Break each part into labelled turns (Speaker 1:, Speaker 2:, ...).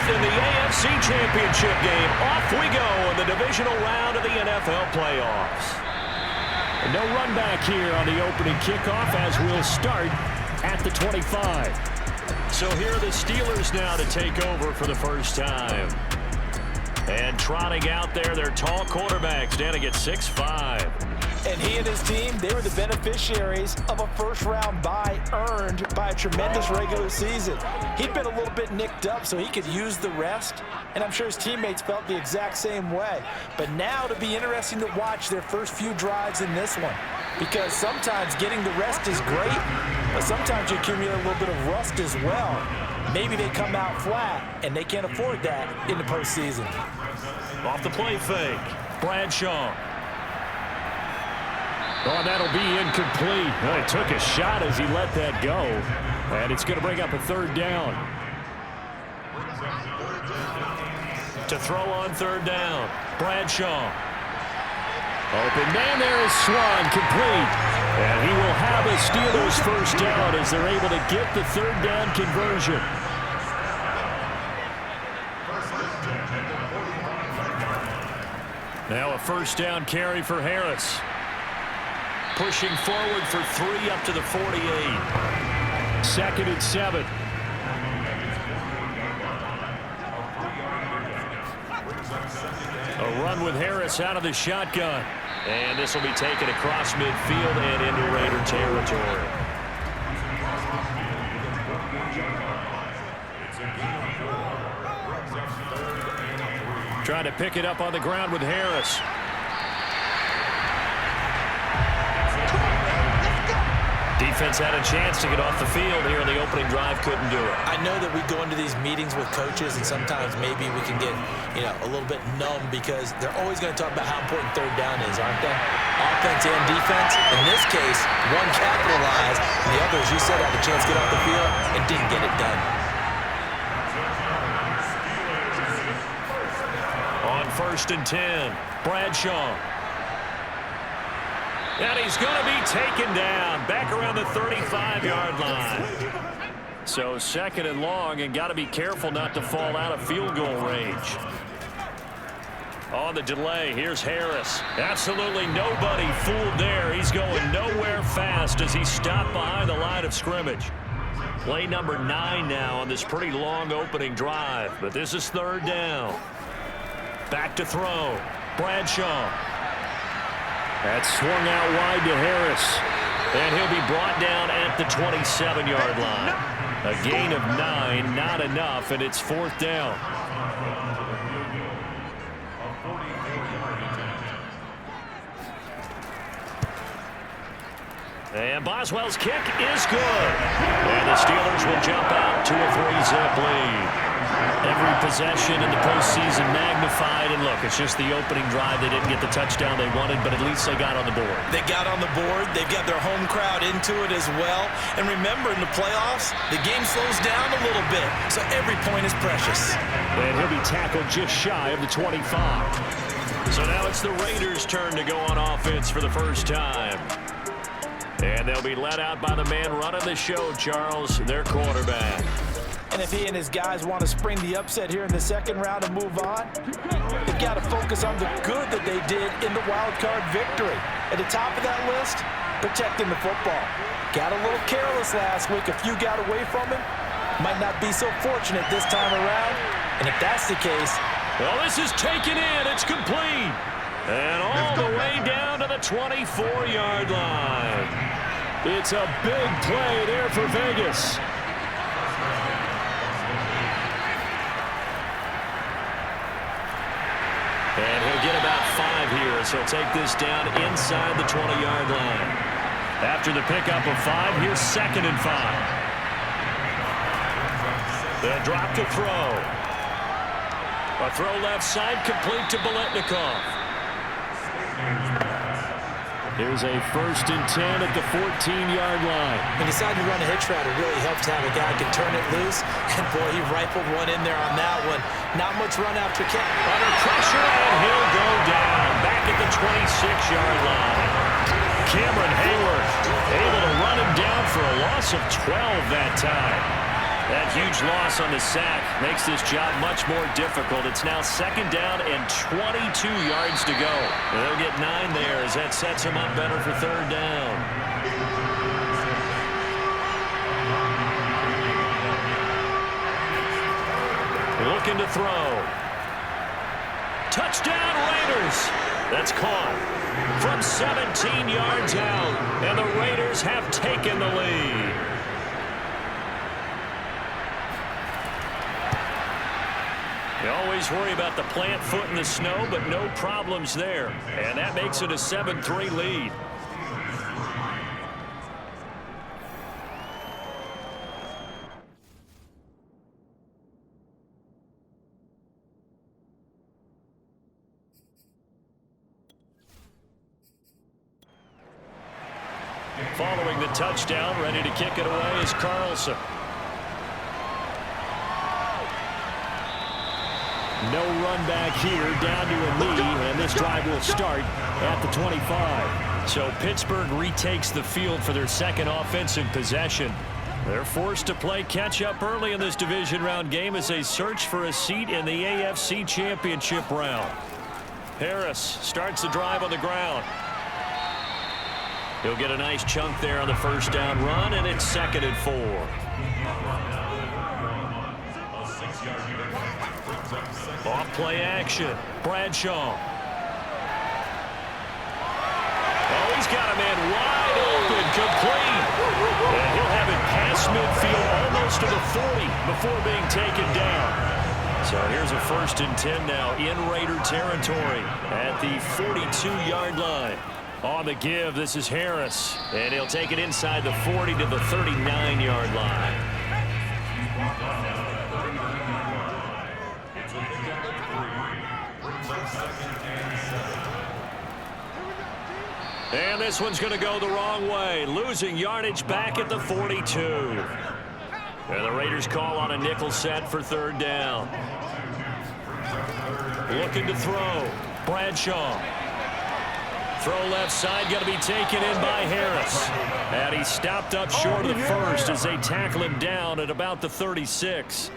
Speaker 1: fourth in the AFC Championship game. Off we go in the divisional round of the NFL playoffs. And no run back here on the opening kickoff as we'll start at the 25. So here are the Steelers now to take over for the first time. And trotting out there, their tall quarterback standing at 6'5".
Speaker 2: And he and his team, they were the beneficiaries of a first-round bye earned by a tremendous regular season. He'd been a little bit nicked up, so he could use the rest. And I'm sure his teammates felt the exact same way. But now it'll be interesting to watch their first few drives in this one. Because sometimes getting the rest is great, but sometimes you accumulate a little bit of rust as well. Maybe they come out flat, and they can't afford that in the postseason.
Speaker 1: Off the play fake, Bradshaw. Oh, that'll be incomplete. Well, he took a shot as he let that go. And it's going to bring up a third down. To throw on third down, Bradshaw. Open man there is Swan, complete. And he will have a Steelers first down as they're able to get the third down conversion. Now a first down carry for Harris. Pushing forward for 3 up to the 48. 2nd and 7. A run with Harris out of the shotgun. And this will be taken across midfield and into Raider territory. Trying to pick it up on the ground with Harris. Defense had a chance to get off the field here in the opening drive, couldn't do it.
Speaker 2: I know that we go into these meetings with coaches, and sometimes maybe we can get, a little bit numb because they're always going to talk about how important third down is, aren't they? Offense and defense. In this case, one capitalized, and the other, as you said, had a chance to get off the field and didn't get it done.
Speaker 1: On 1st and 10, Bradshaw. And he's going to be taken down back around the 35-yard line. So 2nd and long, and got to be careful not to fall out of field goal range. On the delay, here's Harris. Absolutely nobody fooled there. He's going nowhere fast as he stopped behind the line of scrimmage. Play number 9 now on this pretty long opening drive. But this is 3rd down. Back to throw. Bradshaw. That's swung out wide to Harris. And he'll be brought down at the 27-yard line. A gain of 9, not enough, and it's 4th down. And Boswell's kick is good. And the Steelers will jump out to a 3-zip lead. Every possession in the postseason magnified. And look, it's just the opening drive. They didn't get the touchdown they wanted, but at least they got on the board.
Speaker 2: They got on the board. They've got their home crowd into it as well. And remember, in the playoffs, the game slows down a little bit, so every point is precious.
Speaker 1: And he'll be tackled just shy of the 25. So now it's the Raiders' turn to go on offense for the first time. And they'll be led out by the man running the show, Charles, their quarterback.
Speaker 2: And if he and his guys want to spring the upset here in the second round and move on, they've got to focus on the good that they did in the wild card victory. At the top of that list, protecting the football. Got a little careless last week. A few got away from him. Might not be so fortunate this time around. And if that's the case...
Speaker 1: Well, this is taken in. It's complete. And all the way down to the 24-yard line. It's a big play there for Vegas. And he'll get about 5 here as he'll take this down inside the 20-yard line. After the pickup of 5, here's 2nd and 5. They'll drop to throw. A throw left side complete to Biletnikoff. Here's a 1st and 10 at the 14-yard line.
Speaker 2: When you decide to run a hitch route, it really helps to have a guy who can turn it loose. And, boy, he rifled one in there on that one. Not much run after catch.
Speaker 1: Under pressure, and he'll go down back at the 26-yard line. Cameron Hayward able to run him down for a loss of 12 that time. That huge loss on the sack makes this job much more difficult. It's now 2nd down and 22 yards to go. They'll get 9 there as that sets them up better for 3rd down. Looking to throw. Touchdown Raiders. That's caught from 17 yards out, and the Raiders have taken the lead. You always worry about the plant foot in the snow, but no problems there. And that makes it a 7-3 lead. Following the touchdown, ready to kick it away is Carlson. No run back here, down to a knee, and this drive will start at the 25. So Pittsburgh retakes the field for their 2nd offensive possession. They're forced to play catch-up early in this division round game as they search for a seat in the AFC Championship round. Harris starts the drive on the ground. He'll get a nice chunk there on the 1st down run, and it's 2nd and 4. Off play action. Bradshaw. Oh, he's got a man wide open, complete. And he'll have it past midfield almost to the 40 before being taken down. So here's a 1st and 10 now in Raider territory at the 42-yard line. On the give, this is Harris. And he'll take it inside the 40 to the 39-yard line. And this one's going to go the wrong way. Losing yardage back at the 42. And the Raiders call on a nickel set for 3rd down. Looking to throw. Bradshaw. Throw left side, going to be taken in by Harris. And he stopped up short of the 1st as they tackle him down at about the 36.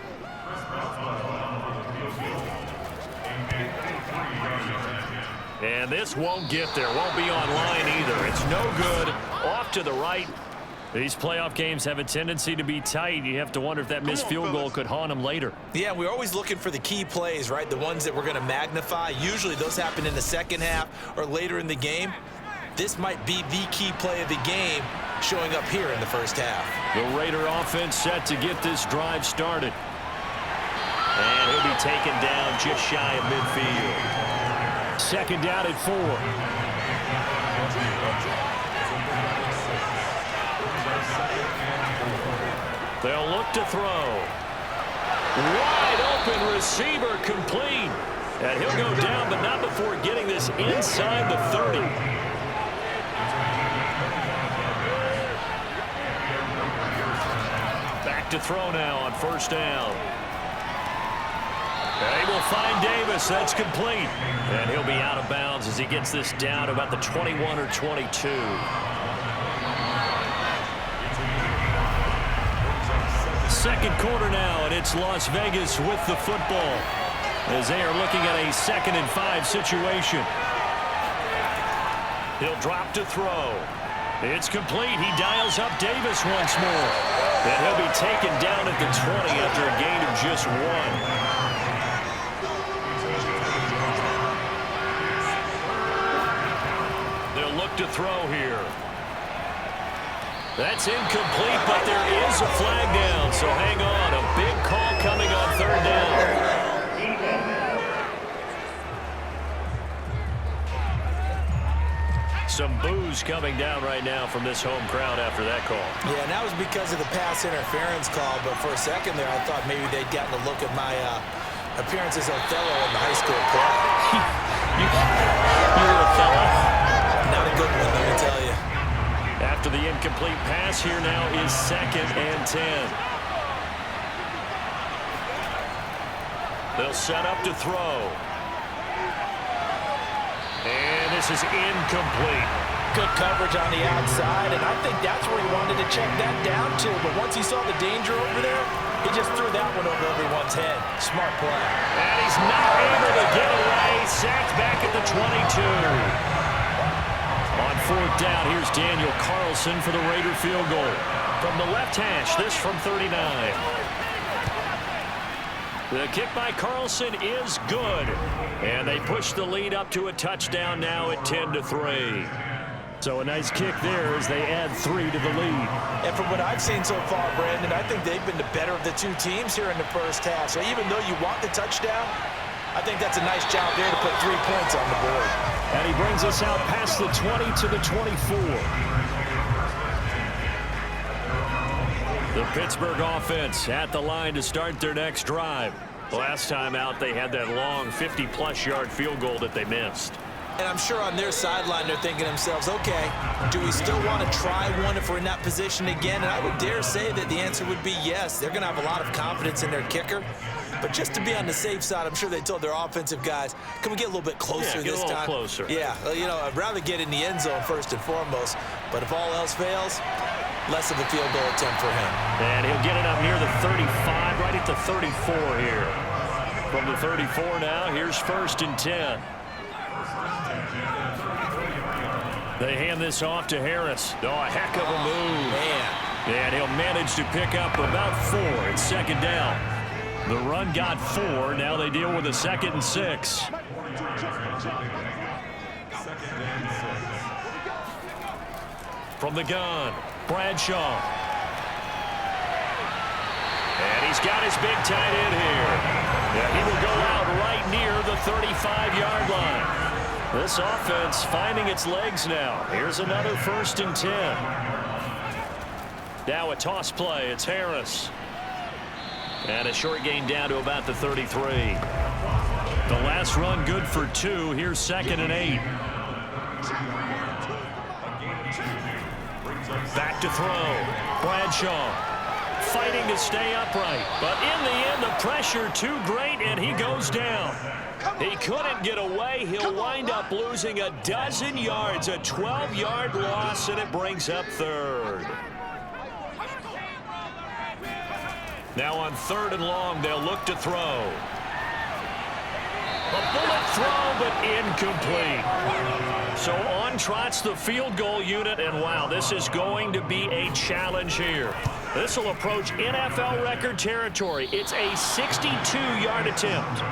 Speaker 1: And this won't get there. Won't be online either. It's no good. Off to the right. These playoff games have a tendency to be tight. You have to wonder if that missed field goal could haunt them later.
Speaker 2: Yeah, we're always looking for the key plays, right? The ones that we're going to magnify. Usually those happen in the 2nd half or later in the game. This might be the key play of the game showing up here in the 1st half.
Speaker 1: The Raider offense set to get this drive started. And he'll be taken down just shy of midfield. 2nd down at 4. They'll look to throw. Wide open receiver complete. And he'll go down, but not before getting this inside the 30. Back to throw now on 1st down. They will find Davis. That's complete. And he'll be out of bounds as he gets this down to about the 21 or 22. Second quarter now, and it's Las Vegas with the football as they are looking at a 2nd and 5 situation. He'll drop to throw. It's complete. He dials up Davis once more. And he'll be taken down at the 20 after a gain of just 1. To throw here. That's incomplete, but there is a flag down, so hang on. A big call coming on 3rd down. Some boos coming down right now from this home crowd after that call.
Speaker 2: Yeah, and that was because of the pass interference call, but for a second there I thought maybe they'd gotten a look at my appearance as Othello in the high school play.
Speaker 1: You're Othello?
Speaker 2: Not a good one, let me tell you.
Speaker 1: After the incomplete pass, here now is 2nd and 10. They'll set up to throw. And this is incomplete.
Speaker 2: Good coverage on the outside, and I think that's where he wanted to check that down to. But once he saw the danger over there, he just threw that one over everyone's head. Smart play.
Speaker 1: And he's not able to get away. Sacked back at the 22. On fourth down, here's Daniel Carlson for the Raider field goal. From the left hash, this from 39. The kick by Carlson is good. And they push the lead up to a touchdown now at 10-3. So a nice kick there as they add 3 to the lead.
Speaker 2: And from what I've seen so far, Brandon, I think they've been the better of the two teams here in the first half. So even though you want the touchdown, I think that's a nice job there to put 3 points on the board.
Speaker 1: And he brings us out past the 20 to the 24. The Pittsburgh offense at the line to start their next drive. Last time out, they had that long 50-plus yard field goal that they missed.
Speaker 2: And I'm sure on their sideline, they're thinking to themselves, okay, do we still want to try one if we're in that position again? And I would dare say that the answer would be yes. They're going to have a lot of confidence in their kicker. But just to be on the safe side, I'm sure they told their offensive guys, can we get a little bit closer this time?
Speaker 1: Get a little closer.
Speaker 2: Yeah, you know, I'd rather get in the end zone first and foremost. But if all else fails, less of a field goal attempt for him.
Speaker 1: And he'll get it up near the 35, right at the 34 here. From the 34 now, here's 1st and 10. They hand this off to Harris. Oh, a heck of a move.
Speaker 2: Man.
Speaker 1: And he'll manage to pick up about 4. It's 2nd down. The run got 4. Now they deal with a 2nd and 6. From the gun, Bradshaw. And he's got his big tight end here. And he will go out right near the 35-yard line. This offense finding its legs now. Here's another 1st and 10. Now a toss play. It's Harris. And a short gain down to about the 33. The last run good for 2. Here's 2nd and 8. Back to throw. Bradshaw fighting to stay upright. But in the end, the pressure too great, and he goes down. He couldn't get away. He'll wind up losing a dozen yards, a 12-yard loss, and it brings up 3rd. Now on 3rd and long, they'll look to throw. A bullet throw, but incomplete. So on trots the field goal unit, and wow, this is going to be a challenge here. This will approach NFL record territory. It's a 62-yard attempt.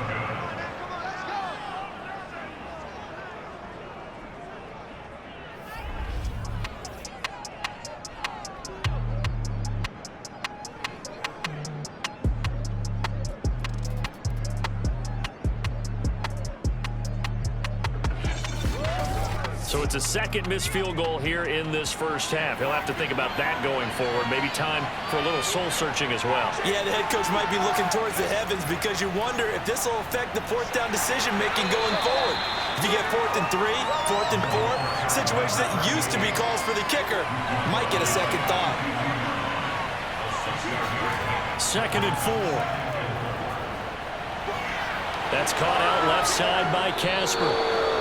Speaker 1: So it's a 2nd missed field goal here in this first half. He'll have to think about that going forward. Maybe time for a little soul-searching as well. Yeah, the head coach might be looking towards the heavens because you wonder if this will affect the 4th down decision-making going forward. If you get 4th and 3, 4th and 4, situations that used to be calls for the kicker might get a second thought. 2nd and 4. That's caught out left side by Casper.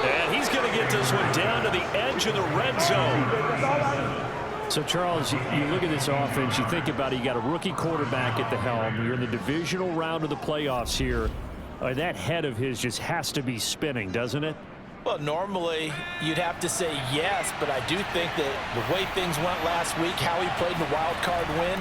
Speaker 1: And he's going to get this one down to the edge of the red zone. So, Charles, you look at this offense, you think about it, you got a rookie quarterback at the helm. You're in the divisional round of the playoffs here. That head of his just has to be spinning, doesn't it?
Speaker 2: Well, normally you'd have to say yes, but I do think that the way things went last week, how he played in the wild card win,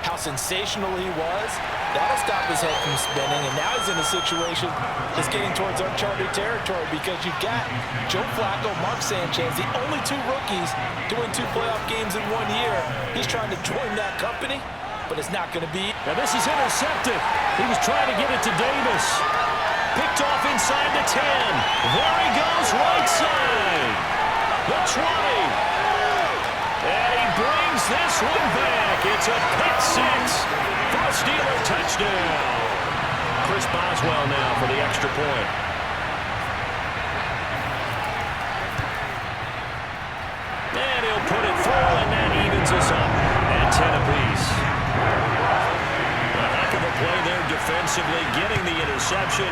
Speaker 2: how sensational he was, that'll stop his head from spinning. And now he's in a situation that's getting towards uncharted territory because you've got Joe Flacco, Mark Sanchez, the only 2 rookies to win 2 playoff games in 1 year. He's trying to join that company, but it's not going to be.
Speaker 1: Now this is intercepted. He was trying to get it to Davis. Picked off inside the 10. There he goes, right side. The 20. And he brings this one back. It's a pick 6 for a Steeler touchdown. Chris Boswell now for the extra point. And he'll put it through, and that evens us up at 10 apiece. A heck of a play there defensively, getting the interception.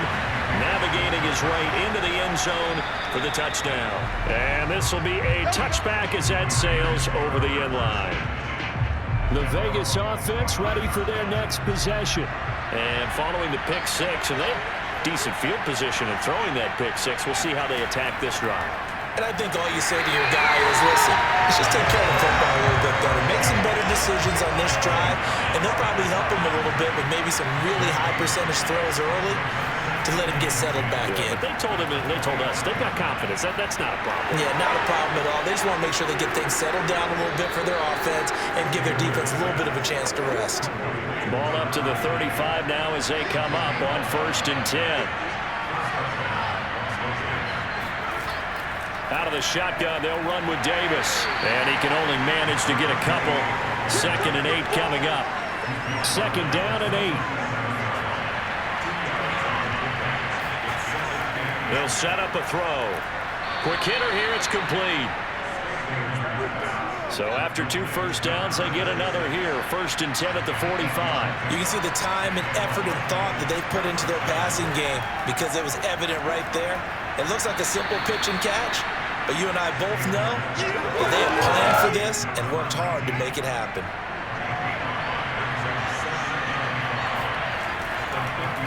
Speaker 1: navigating his way into the end zone for the touchdown. And this will be a touchback as that sails over the end line.
Speaker 3: The Vegas offense ready for their next possession.
Speaker 1: And following the pick six, and they have decent field position in throwing that pick six. We'll see how they attack this drive.
Speaker 2: And I think all you say to your guy is, listen, let's just take care of the football a little bit better. Make some better decisions on this drive, and they'll probably help him a little bit with maybe some really high percentage throws early to let him get settled back in.
Speaker 1: But they told him, and they told us, they've got confidence. That's not a problem.
Speaker 2: Yeah, not a problem at all. They just want to make sure they get things settled down a little bit for their offense and give their defense a little bit of a chance to rest.
Speaker 1: Ball up to the 35 now as they come up on 1st and 10. Out of the shotgun, they'll run with Davis. And he can only manage to get a couple. 2nd and 8 coming up. 2nd down and 8. They'll set up a throw. Quick hitter here, it's complete. So after 2 first downs, they get another here. 1st and 10 at the 45.
Speaker 2: You can see the time and effort and thought that they put into their passing game because it was evident right there. It looks like a simple pitch and catch, but you and I both know that they have planned for this and worked hard to make it happen.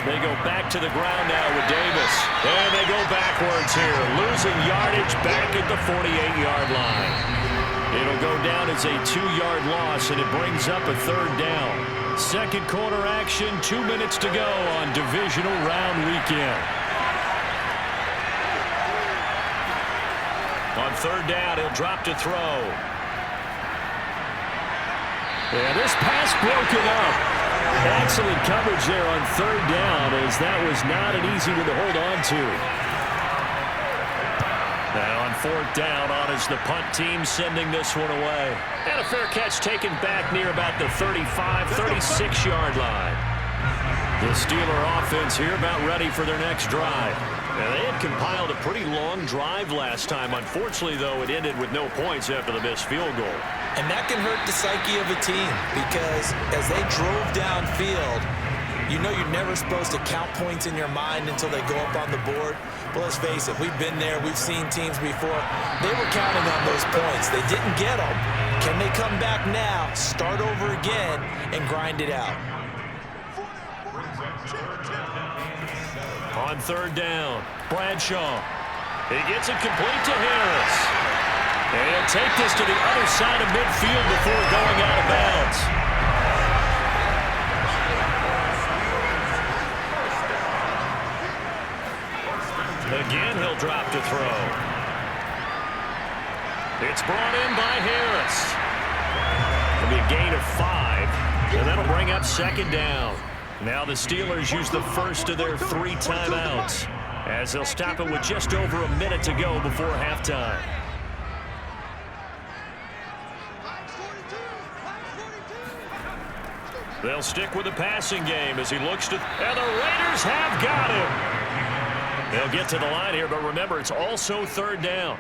Speaker 1: They go back to the ground now with Davis. And they go backwards here, losing yardage back at the 48-yard line. It'll go down as a 2-yard loss, and it brings up a 3rd down. 2nd quarter action, 2 minutes to go on divisional round weekend. On 3rd down, he'll drop to throw. And this pass broken up. Excellent coverage there on 3rd down, as that was not an easy one to hold on to. Now on 4th down, on is the punt team sending this one away. And a fair catch taken back near about the 35, 36-yard line. The Steeler offense here about ready for their next drive. Now, they had compiled a pretty long drive last time. Unfortunately, though, it ended with no points after the missed field goal.
Speaker 2: And that can hurt the psyche of a team because as they drove downfield, you know you're never supposed to count points in your mind until they go up on the board. But let's face it, we've been there. We've seen teams before. They were counting on those points. They didn't get them. Can they come back now, start over again, and grind it out?
Speaker 1: On 3rd down, Bradshaw. He gets it complete to Harris. And he'll take this to the other side of midfield before going out of bounds. Again, he'll drop to throw. It's brought in by Harris. It'll be a gain of 5, and that'll bring up 2nd down. Now the Steelers use the first of their 3 timeouts as they'll stop it with just over a minute to go before halftime. They'll stick with the passing game as he looks to... And the Raiders have got him. They'll get to the line here, but remember, it's also 3rd down.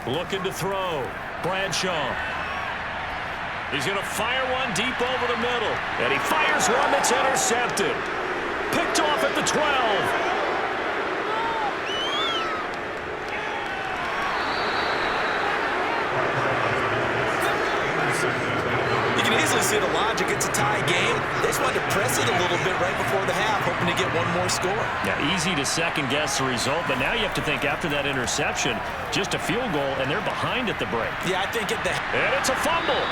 Speaker 1: Looking to throw. Bradshaw. He's going to fire one deep over the middle. And he fires one that's intercepted. Picked off at the 12.
Speaker 2: You can easily see the logic. It's a tie game. They just wanted to press it a little bit right before the half, hoping to get one more score.
Speaker 1: Yeah, easy to second-guess the result, but now you have to think after that interception, just a field goal, and they're behind at the break.
Speaker 2: Yeah, I think at the...
Speaker 1: And it's a fumble.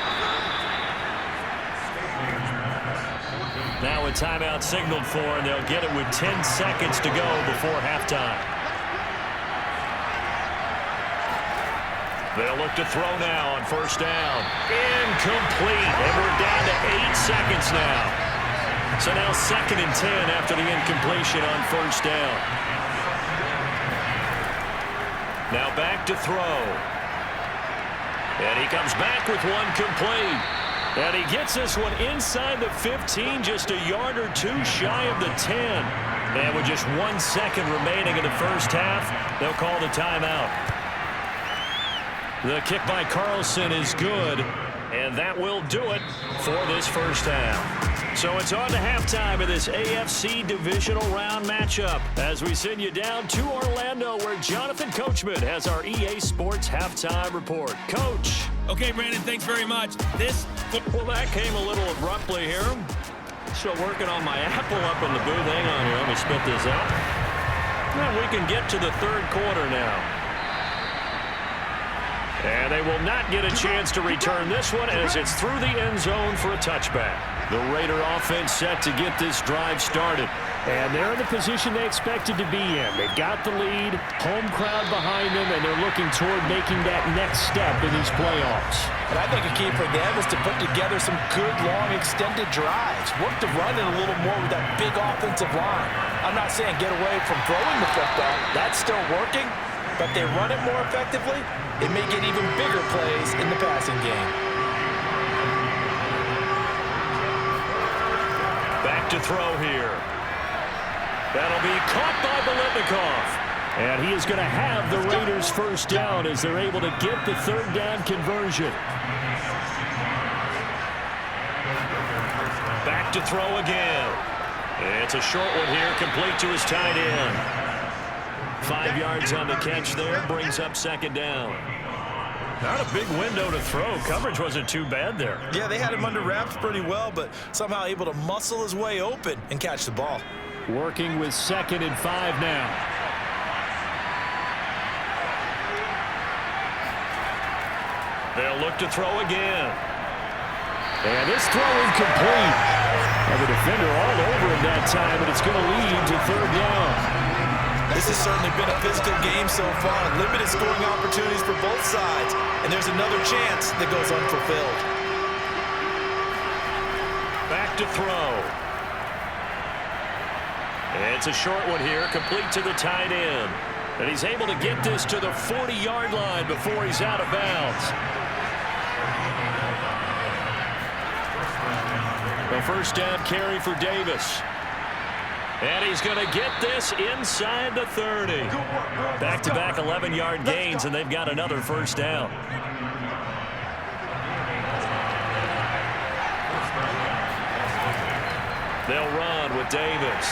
Speaker 1: Now a timeout signaled for, and they'll get it with 10 seconds to go before halftime. They'll look to throw now on 1st down. Incomplete. And we're down to 8 seconds now. So now 2nd and 10 after the incompletion on 1st down. Now back to throw. And he comes back with one complete. And he gets this one inside the 15, just a yard or 2 shy of the 10. And with just 1 second remaining in the first half, they'll call the timeout. The kick by Carlson is good. And that will do it for this first half. So it's on to halftime of this AFC Divisional Round matchup as we send you down to Orlando where Jonathan Coachman has our EA Sports Halftime Report. Coach.
Speaker 4: Okay, Brandon, thanks very much.
Speaker 1: Well, that came a little abruptly here. Still working on my apple up in the booth. Hang on here. Let me spit this out. And we can get to the third quarter now. And they will not get a chance to return this one as it's through the end zone for a touchback. The Raider offense set to get this drive started.
Speaker 3: And they're in the position they expected to be in. They got the lead, home crowd behind them, and they're looking toward making that next step in these playoffs.
Speaker 2: And I think a key for them is to put together some good, long, extended drives. Work the run in a little more with that big offensive line. I'm not saying get away from throwing the football. That's still working. But they run it more effectively, it may get even bigger plays in the passing game.
Speaker 1: Back to throw here. That'll be caught by Biletnikoff.
Speaker 3: And he is going to have the Raiders first down as they're able to get the third down conversion.
Speaker 1: Back to throw again. It's a short one here, complete to his tight end. 5 yards on the catch there, brings up second down. Not a big window to throw. Coverage wasn't too bad there.
Speaker 2: Yeah, they had him under wraps pretty well, but somehow able to muscle his way open and catch the ball.
Speaker 3: Working with 2nd and 5 now.
Speaker 1: They'll look to throw again.
Speaker 3: And this throw incomplete. And the defender all over him that time, and it's going to lead to third down.
Speaker 2: This has certainly been a physical game so far. Limited scoring opportunities for both sides. And there's another chance that goes unfulfilled.
Speaker 1: Back to throw. It's a short one here, complete to the tight end. And he's able to get this to the 40-yard line before he's out of bounds. The first down carry for Davis. And he's going to get this inside the 30. Back-to-back 11-yard gains, and they've got another first down. They'll run with Davis.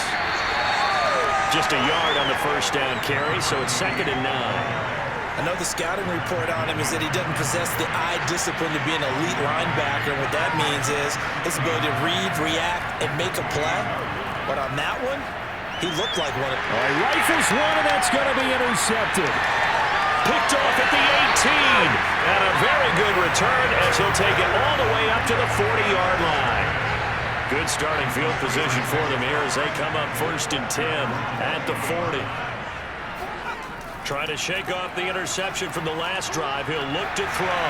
Speaker 1: Just a yard on the first down carry, so it's 2nd and 9.
Speaker 2: I know the scouting report on him is that he doesn't possess the eye discipline to be an elite linebacker. And what that means is his ability to read, react, and make a play. But on that one, he looked like one of them.
Speaker 3: Rifles one, and that's going to be intercepted.
Speaker 1: Picked off at the 18. And a very good return as he'll take it all the way up to the 40-yard line. Good starting field position for them here as they come up 1st and 10 at the 40. Trying to shake off the interception from the last drive. He'll look to throw.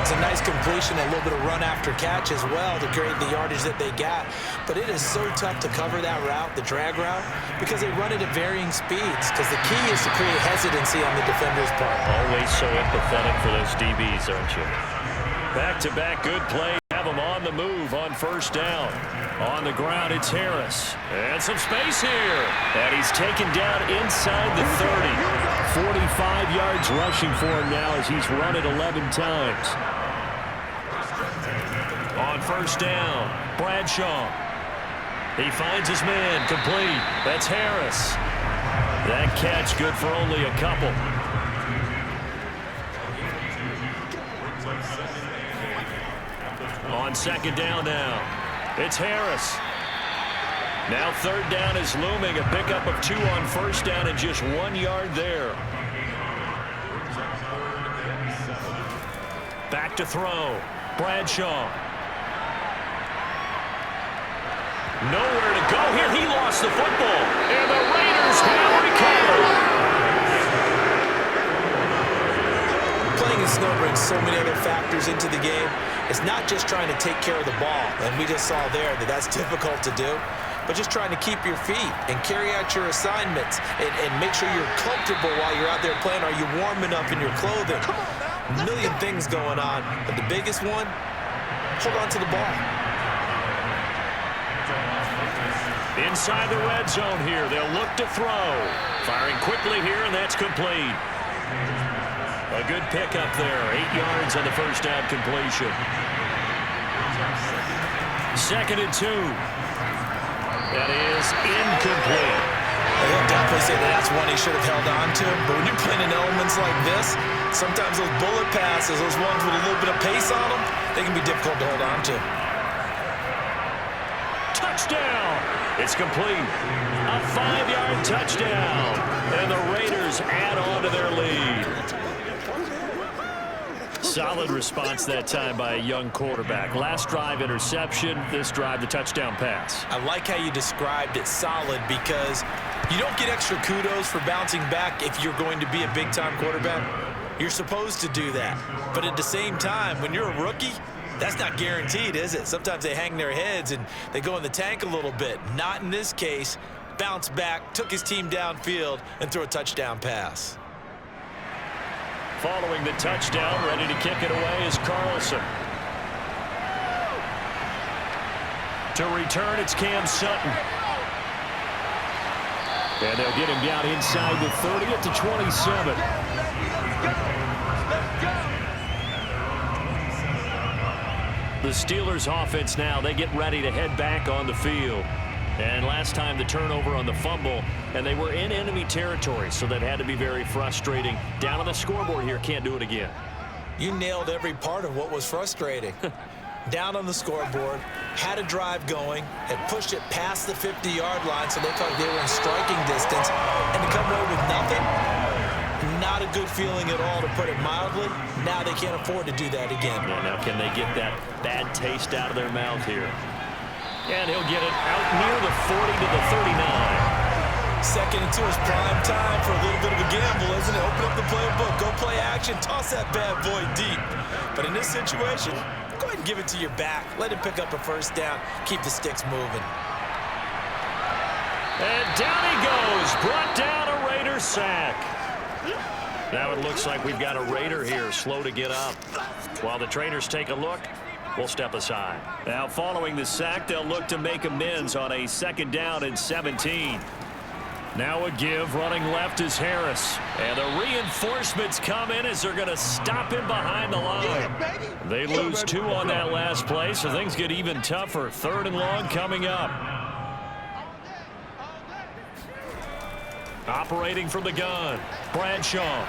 Speaker 2: It's a nice completion, a little bit of run after catch as well to create the yardage that they got. But it is so tough to cover that route, the drag route, because they run it at varying speeds. Because the key is to create hesitancy on the defender's part.
Speaker 1: Always so empathetic for those DBs, aren't you? Back-to-back good play. Have them on the move on first down. On the ground, it's Harris. And some space here.
Speaker 3: And he's taken down inside the 30. 45 yards rushing for him now as he's run it 11 times.
Speaker 1: On first down, Bradshaw. He finds his man, complete. That's Harris. That catch good for only a couple. On second down now, it's Harris. Now third down is looming, a pickup of 2 on first down and just 1 yard there. Back to throw, Bradshaw. Nowhere to go here. He lost the football. And the Raiders have recovered.
Speaker 2: Playing in snow brings so many other factors into the game. It's not just trying to take care of the ball. And we just saw there that that's difficult to do. But just trying to keep your feet and carry out your assignments and make sure you're comfortable while you're out there playing. Are you warm enough in your clothing? A million things going on. But the biggest one, hold on to the ball.
Speaker 1: Inside the red zone here. They'll look to throw. Firing quickly here, and that's complete. A good pickup there. 8 yards on the first down completion. 2nd and 2. That is incomplete.
Speaker 2: He'll definitely say that's one he should have held on to. But when you're playing in elements like this, sometimes those bullet passes, those ones with a little bit of pace on them, they can be difficult to hold on to.
Speaker 1: Touchdown! It's complete. A 5-yard touchdown. And the Raiders add on to their lead. Solid response that time by a young quarterback. Last drive, interception. This drive, the touchdown pass.
Speaker 2: I like how you described it solid because you don't get extra kudos for bouncing back if you're going to be a big-time quarterback. You're supposed to do that. But at the same time, when you're a rookie, that's not guaranteed, is it? Sometimes they hang their heads and they go in the tank a little bit. Not in this case. Bounced back, took his team downfield, and threw a touchdown pass.
Speaker 1: Following the touchdown, ready to kick it away is Carlson. To return, it's Cam Sutton. And they'll get him down inside the 30 at the 27. The Steelers offense now, they get ready to head back on the field. And last time the turnover on the fumble, and they were in enemy territory, so that had to be very frustrating. Down on the scoreboard here, can't do it again.
Speaker 2: You nailed every part of what was frustrating. Down on the scoreboard, had a drive going, had pushed it past the 50-yard line so they felt like they were in striking distance, and to come away with nothing, not a good feeling at all, to put it mildly. Now they can't afford to do that again.
Speaker 1: Yeah, now can they get that bad taste out of their mouth here? And he'll get it out near the 40 to the 39.
Speaker 2: 2nd and 2 is prime time for a little bit of a gamble, isn't it? Open up the playbook, go play action, toss that bad boy deep. But in this situation, go ahead and give it to your back. Let him pick up a first down. Keep the sticks moving.
Speaker 1: And down he goes. Brought down a Raider sack. Now it looks like we've got a Raider here, slow to get up. While the trainers take a look, we'll step aside. Now following the sack, they'll look to make amends on a 2nd down and 17. Now a give, running left is Harris. And the reinforcements come in as they're going to stop him behind the line. They lose 2 on that last play, so things get even tougher. 3rd and long coming up. Operating from the gun, Bradshaw.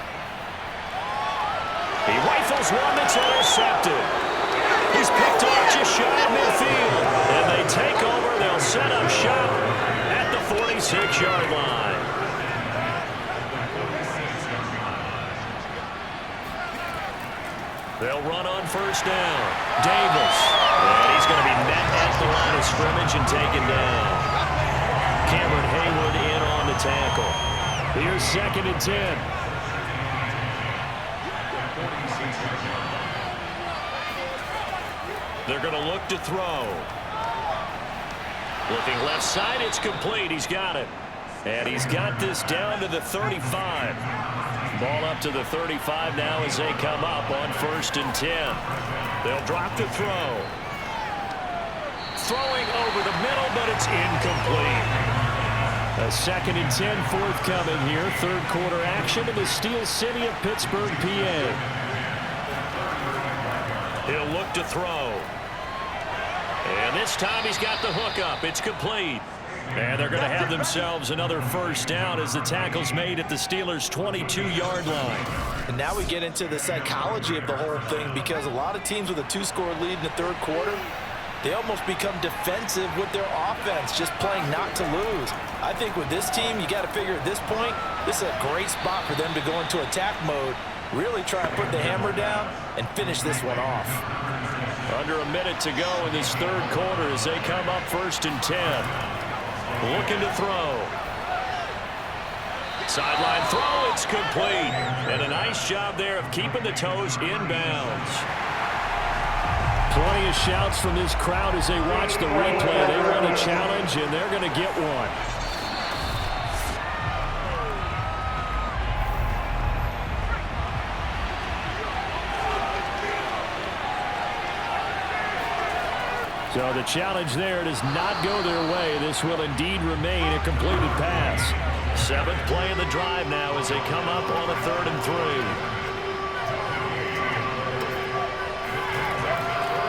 Speaker 1: He rifles one that's intercepted. He's picked off just shy of midfield. And they take over. They'll set up shop at the 46-yard line. They'll run on first down. Davis. And he's going to be met at the line of scrimmage and taken down. Cameron Haywood in on the tackle. Here's 2nd and 10. They're going to look to throw. Looking left side, it's complete. He's got it. And he's got this down to the 35. Ball up to the 35 now as they come up on 1st and 10. They'll drop the throw. Throwing over the middle, but it's incomplete. A 2nd and 10 forthcoming here. 3rd quarter action in the Steel City of Pittsburgh, PA. He'll look to throw. And this time he's got the hook up. It's complete. And they're going to have themselves another first down as the tackle's made at the Steelers' 22-yard line.
Speaker 2: And now we get into the psychology of the whole thing, because a lot of teams with a 2-score lead in the 3rd quarter, they almost become defensive with their offense, just playing not to lose. I think with this team, you got to figure at this point, this is a great spot for them to go into attack mode, really try and put the hammer down and finish this one off.
Speaker 1: Under a minute to go in this 3rd quarter as they come up 1st and 10. Looking to throw. Sideline throw, it's complete. And a nice job there of keeping the toes inbounds.
Speaker 3: Plenty of shouts from this crowd as they watch the replay. They want a challenge, and they're going to get one. So the challenge there does not go their way. This will indeed remain a completed pass.
Speaker 1: Seventh play of the drive now as they come up on a 3rd and 3.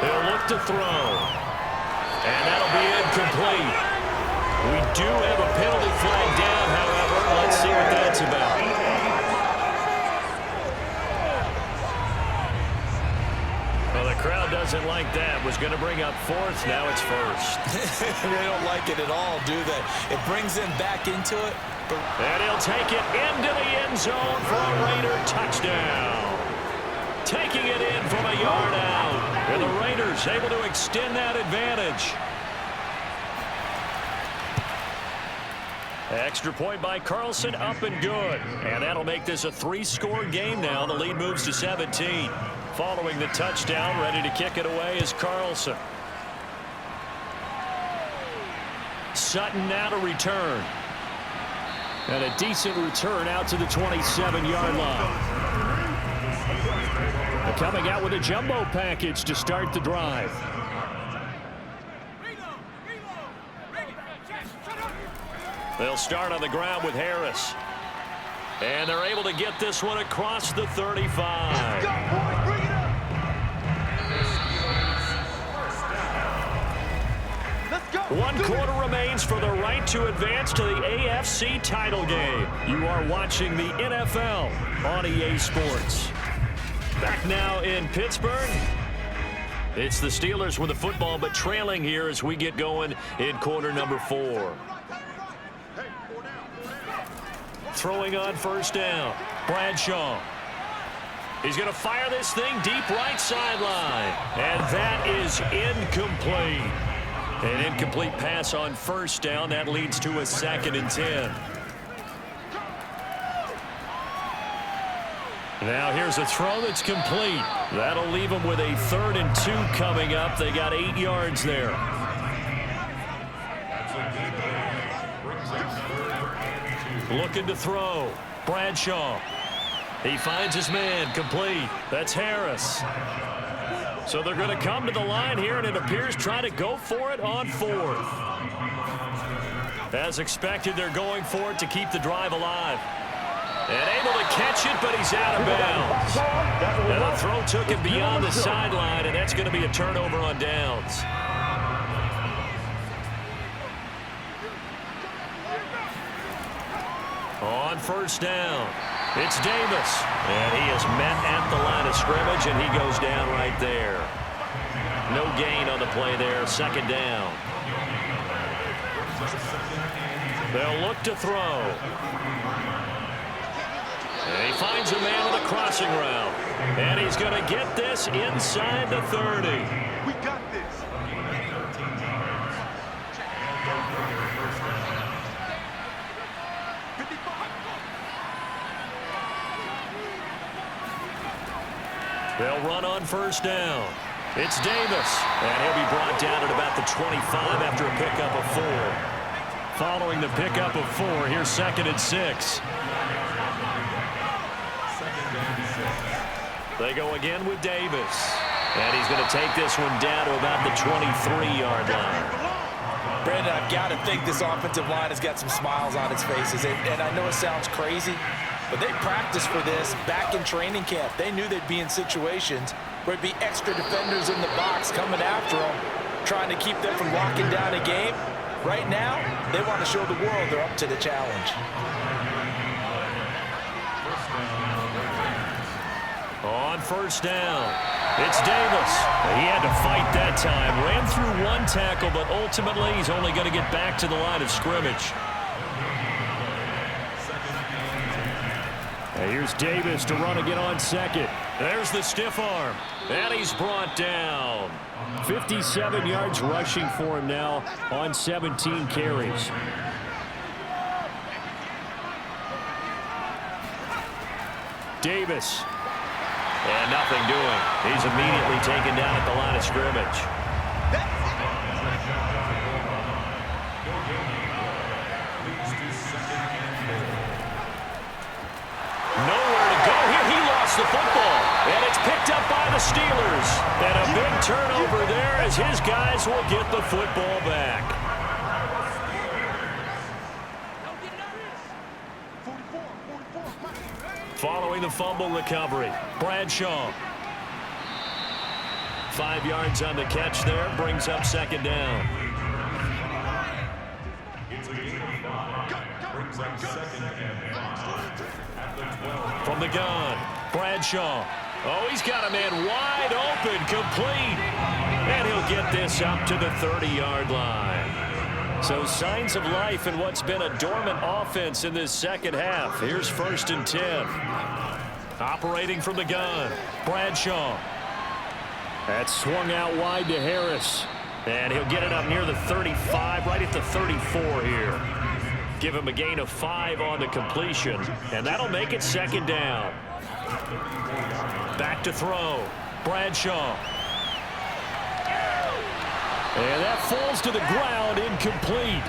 Speaker 1: They'll look to throw. And that'll be incomplete. We do have a penalty flag down, however. Let's see what that's about. Well, the crowd doesn't like that. Was going to bring up 4th. Now it's 1st.
Speaker 2: They don't like it at all, do they? It brings them back into it.
Speaker 1: And he'll take it into the end zone for a Raider touchdown. Taking it in from a yard out. And the Raiders able to extend that advantage. Extra point by Carlson, up and good. And that'll make this a 3-score game now. The lead moves to 17. Following the touchdown, ready to kick it away is Carlson. Sutton now to return. And a decent return out to the 27-yard line. They're coming out with a jumbo package to start the drive. They'll start on the ground with Harris. And they're able to get this one across the 35. Let's go, boy. Bring it up. Let's go. 1 quarter remains for the right to advance to the AFC title game. You are watching the NFL on EA Sports. Back now in Pittsburgh. It's the Steelers with the football, but trailing here as we get going in quarter number 4. Throwing on 1st down. Bradshaw. He's going to fire this thing deep right sideline. And that is incomplete. An incomplete pass on 1st down. That leads to a 2nd and 10. Now here's a throw that's complete. That'll leave them with a 3rd and 2 coming up. They got 8 yards there. Looking to throw. Bradshaw. He finds his man. Complete. That's Harris. So they're going to come to the line here, and it appears trying to go for it on 4th. As expected, they're going for it to keep the drive alive. And able to catch it, but he's out of bounds. And the throw took him beyond the sideline, and that's going to be a turnover on downs. On 1st down, it's Davis. And he is met at the line of scrimmage, and he goes down right there. No gain on the play there, 2nd down. They'll look to throw. And he finds a man with a crossing route. And he's going to get this inside the 30. We got this. They'll run on 1st down. It's Davis. And he'll be brought down at about the 25 after a pickup of 4. Following the pickup of 4, here's 2nd and 6. They go again with Davis. And he's going to take this one down to about the 23-yard line.
Speaker 2: Brandon, I've got to think this offensive line has got some smiles on its faces. And I know it sounds crazy, but they practiced for this back in training camp. They knew they'd be in situations where it'd be extra defenders in the box coming after them, trying to keep them from locking down a game. Right now, they want to show the world they're up to the challenge.
Speaker 1: On 1st down, it's Davis. He had to fight that time. Ran through 1 tackle, but ultimately he's only going to get back to the line of scrimmage. And here's Davis to run again on 2nd. There's the stiff arm. And he's brought down. 57 yards rushing for him now on 17 carries. Davis. And nothing doing. He's immediately taken down at the line of scrimmage. Nowhere to go here. He lost the football. And it's picked up by the Steelers. And a big turnover there as his guys will get the football back. following the fumble recovery. Bradshaw. 5 yards on the catch there, brings up second down. From the gun, Bradshaw. Oh, he's got a man wide open, complete. And he'll get this up to the 30-yard line. So signs of life in what's been a dormant offense in this second half. Here's 1st and 10. Operating from the gun, Bradshaw.
Speaker 3: That's swung out wide to Harris.
Speaker 1: And he'll get it up near the 35, right at the 34 here. Give him a gain of 5 on the completion, and that'll make it second down. Back to throw, Bradshaw.
Speaker 3: And that falls to the ground, incomplete.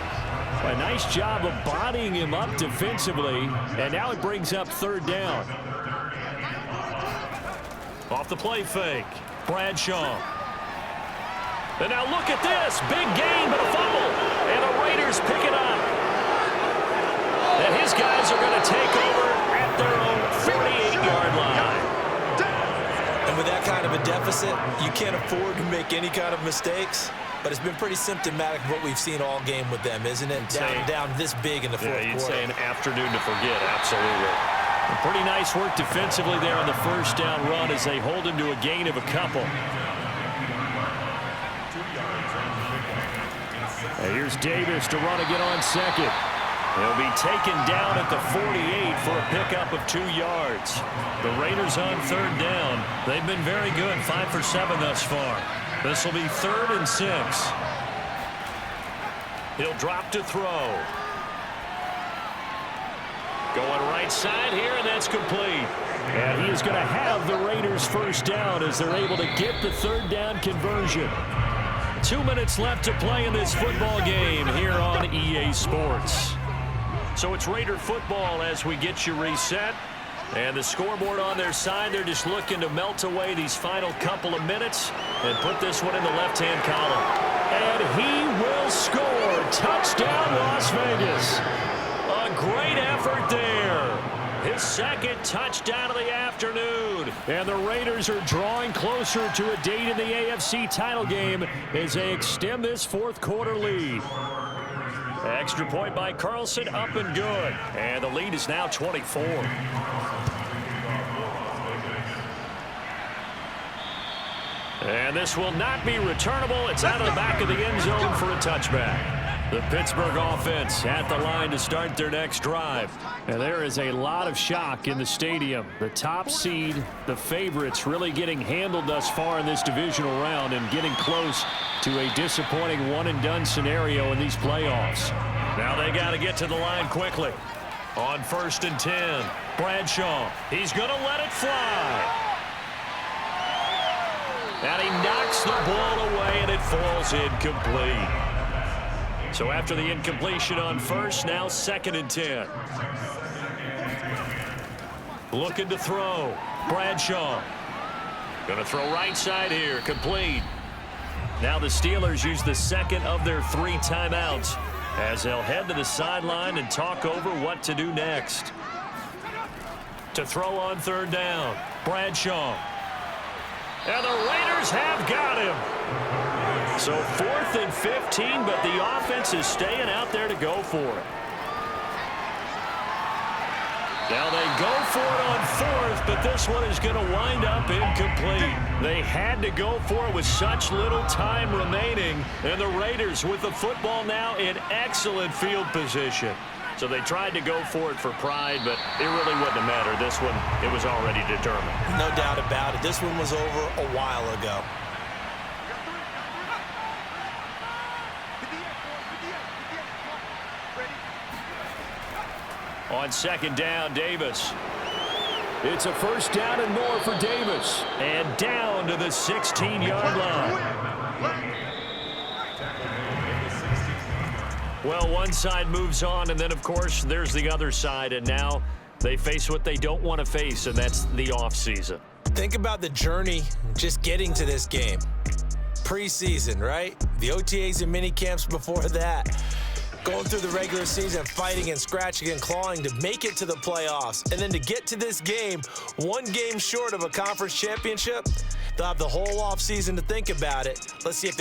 Speaker 3: A nice job of bodying him up defensively, and now it brings up 3rd down.
Speaker 1: Off the play fake, Bradshaw. And now look at this, big gain, but a fumble, and the Raiders pick it up. And his guys are going to take over at their own 48-yard line.
Speaker 2: And with that kind of a deficit, you can't afford to make any kind of mistakes. But it's been pretty symptomatic of what we've seen all game with them, isn't it? Down this big in the fourth quarter.
Speaker 1: You'd say an afternoon to forget, absolutely. And pretty nice work defensively there on the 1st down run as they hold him to a gain of a couple.
Speaker 3: And here's Davis to run again on second.
Speaker 1: He'll be taken down at the 48 for a pickup of 2 yards. The Raiders on 3rd down. They've been very good, 5 for 7 thus far. This will be 3rd and 6. He'll drop to throw. Going right side here, and that's complete.
Speaker 3: And he is going to have the Raiders' 1st down as they're able to get the 3rd down conversion.
Speaker 1: 2 minutes left to play in this football game here on EA Sports. So it's Raider football as we get you reset. And the scoreboard on their side, they're just looking to melt away these final couple of minutes and put this one in the left-hand column.
Speaker 3: And he will score. Touchdown, Las Vegas.
Speaker 1: A great effort there. His 2nd touchdown of the afternoon.
Speaker 3: And the Raiders are drawing closer to a date in the AFC title game as they extend this 4th quarter lead.
Speaker 1: Extra point by Carlson, up and good. And the lead is now 24. And this will not be returnable. It's out of the back of the end zone for a touchback. The Pittsburgh offense at the line to start their next drive.
Speaker 3: And there is a lot of shock in the stadium. The top seed, the favorites, really getting handled thus far in this divisional round and getting close to a disappointing one-and-done scenario in these playoffs.
Speaker 1: Now they got to get to the line quickly. On 1st and 10, Bradshaw. He's going to let it fly. And he knocks the ball away, and it falls incomplete. So after the incompletion on 1st, now 2nd and 10. Looking to throw. Bradshaw. Going to throw right side here. Complete. Now the Steelers use the 2nd of their 3 timeouts as they'll head to the sideline and talk over what to do next. To throw on 3rd down. Bradshaw. And the Raiders have got him. So 4th and 15, but the offense is staying out there to go for it. Now they go for it on 4th, but this one is going to wind up incomplete. They had to go for it with such little time remaining, and the Raiders with the football now in excellent field position. So they tried to go for it for pride, but it really wouldn't have mattered. This one, it was already determined.
Speaker 2: No doubt about it. This one was over a while ago.
Speaker 1: On 2nd down, Davis.
Speaker 3: It's a 1st down and more for Davis.
Speaker 1: And down to the 16-yard line. Well, one side moves on, and then, of course, there's the other side. And now they face what they don't want to face, and that's the offseason.
Speaker 2: Think about the journey just getting to this game. Preseason, right? The OTAs and mini camps before that. Going through the regular season, fighting and scratching and clawing to make it to the playoffs. And then to get to this game, one game short of a conference championship, they'll have the whole offseason to think about it. Let's see if